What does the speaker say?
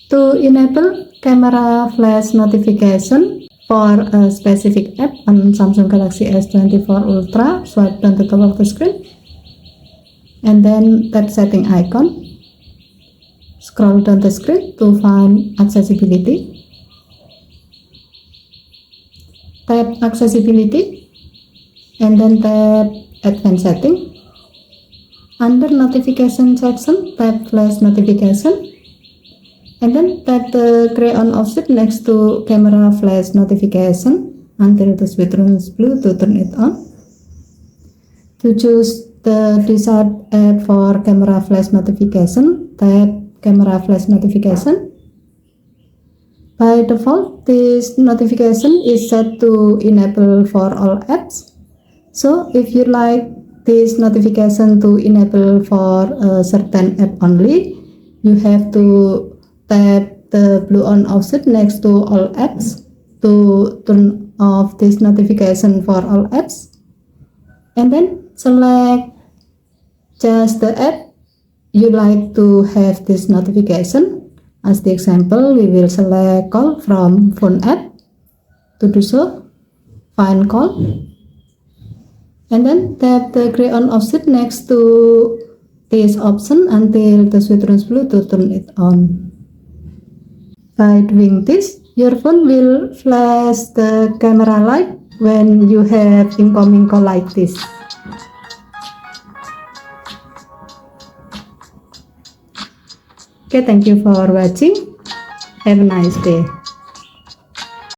To enable camera flash notification for a specific app on Samsung Galaxy S24 Ultra, swipe down to the top of the screen and then tap setting icon. Scroll down the screen to find accessibility. Tap accessibility and then tap advanced setting. Under notification section, tap flash notification and then tap the gray on offset next to camera flash notification until the switch turns blue to turn it on. To choose the desired app for camera flash notification, tap camera flash notification. By default, this notification is set to enable for all apps. So if you like this notification to enable for a certain app only, you have to tap the blue on offset next to all apps to turn off this notification for all apps, and then select just the app you like to have this notification. As the example, we will select call from phone app. To do so, find call and then tap the gray on offset next to this option until the switch turns blue to turn it on. By doing this, your phone will flash the camera light when you have incoming call like this. Okay, thank you for watching. Have a nice day.